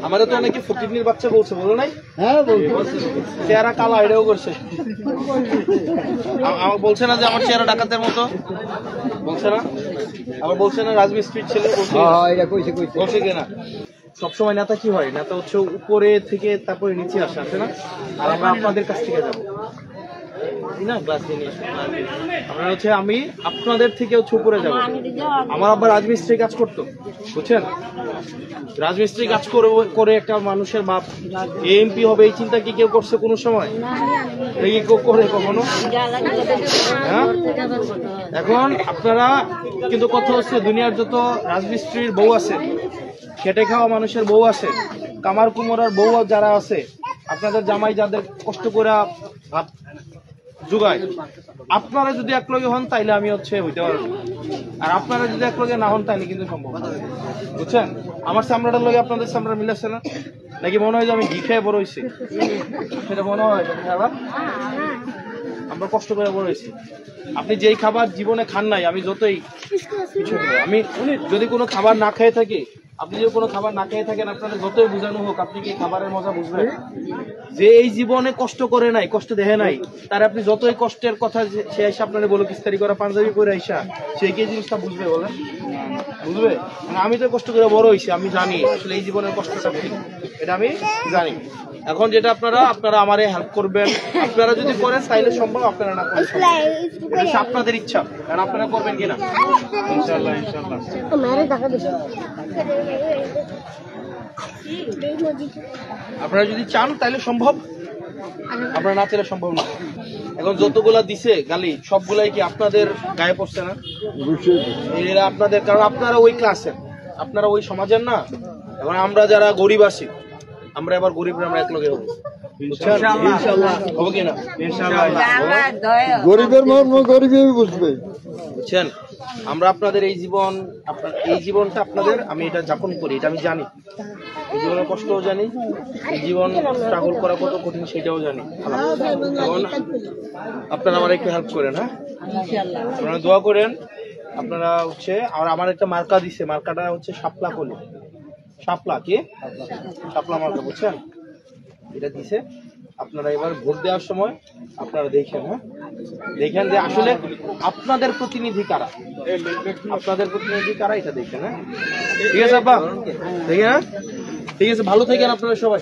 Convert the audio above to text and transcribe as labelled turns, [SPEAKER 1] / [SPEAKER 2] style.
[SPEAKER 1] আমাদের তো অনেকে ফকিরনির বাচ্চা বলছে, বলো নাই?
[SPEAKER 2] হ্যাঁ বলছে।
[SPEAKER 1] চেহারা কালা, এটাও করছে। আমার বলছে না যে আমার চেহারা ডাকাতের মতো, বলছে না? আবার বলছে না রাজমিস্ত্রির ছেলে, বলছে কিনা? সবসময় নেতা কি হয়? নেতা হচ্ছে উপরে থেকে তারপরে নিচে আসে না? আর আমরা আপনাদের কাছ থেকে যাবো না, ক্লাস নিয়ে আমরা হচ্ছে আমি আপনাদের থেকে হচ্ছে উপরে যাবো। আমার আব্বা রাজমিস্ত্রি কাজ করতো, বুঝছেন? রাজমিস্ত্রি কাজ করে একটা মানুষের বাপ এমপি হবে, এই চিন্তা কি কেউ করছে কোনো সময়? কেউ করে কখনো? হ্যাঁ। এখন আপনারা কিন্তু কথা হচ্ছে দুনিয়ার যত রাজমিস্ত্রির বউ আছে, খেটে খাওয়া মানুষের বউ আছে, কামার কুমোরার বউ যারা আছে, আপনাদের জামাই যাদের কষ্ট করে ভাত জোগায়, আপনারা যদি একলগে হন তাইলে আমি হচ্ছে হইতে পারবো, আর আপনারা যদি একলগে না হন তাইলে কিন্তু সম্ভব না, বুঝছেন? আমার চামড়াটার লগে আপনাদের চামড়া মিলেছে না? নাকি মনে হয় যে আমি ঘি খেয়ে বড় হয়েছি? সেটা মনে হয় আমরা কষ্ট করে বড় হয়েছি। আপনি যেই খাবার জীবনে খান নাই, আমি যতই আমি যদি কোনো খাবার না খেয়ে থাকি, আপনি যদি কোনো খাবার না খেয়ে থাকেন, আপনাদের যতই বোঝানো হোক, আপনি কি খাবারের মজা বুঝবেন? যে এই জীবনে কষ্ট করে নাই, কষ্ট দেখে নাই, তার আপনি যতই কষ্টের কথা সে এসে আপনার বলো কিস্তারি করা পাঞ্জাবি করে আইসা, সে কি জিনিসটা বুঝবে বলেন? বুঝবে? আমি তো কষ্ট করে বড় হয়েছি, আমি জানি আসলে এই জীবনের কষ্টটা কি, এটা আমি জানি। এখন যেটা আপনারা আমারে হেল্প করবেন, আপনারা যদি করেন তাইলে সম্ভব, আপনারা না করেন এটা আপনাদের ইচ্ছা, কারণ আপনারা করবেন কিনা ইনশাআল্লাহ। ইনশাআল্লাহ আপনারা যদি চান তাইলে সম্ভব, আপনারা না চাইলে সম্ভব না। এখন যতগুলা দিছে গালি, সবগুলাই কি আপনাদের গায়ে পড়ছে না? এরা আপনাদের, কারণ আপনারা ওই ক্লাসের, আপনারা ওই সমাজের না। এখন আমরা যারা গরিব আছি, আমরা এবার গরিবরা আমরা একলগে হবো,
[SPEAKER 2] গরিবের মর্ম গরিবই বুঝবে,
[SPEAKER 1] বুঝছেন? আমরা আপনাদের এই জীবনটা আপনাদের, আমি এটা যাপন করি, এটা আমি জানি, এই জীবনের কষ্টও জানি, এই জীবন স্ট্রাগল করা কত কঠিন সেটাও জানি। এখন আপনারা আমার একটু হেল্প করেন, হ্যাঁ, আপনারা দোয়া করেন। আপনারা হচ্ছে, আর আমার একটা মার্কা দিছে, মার্কাটা হচ্ছে শাপলা কলি, শাপলা কি শাপলা মার্কা, বুঝছেন? এটা দিছে। আপনারা এবার ভোট দেওয়ার সময় আপনারা দেখেন, হ্যাঁ, দেখেন যে আসলে আপনাদের প্রতিনিধি কারা, এটা দেখেন, হ্যাঁ? ঠিক আছে আব্বা, দেখেন, হ্যাঁ, ঠিক আছে, ভালো থাকেন আপনারা সবাই।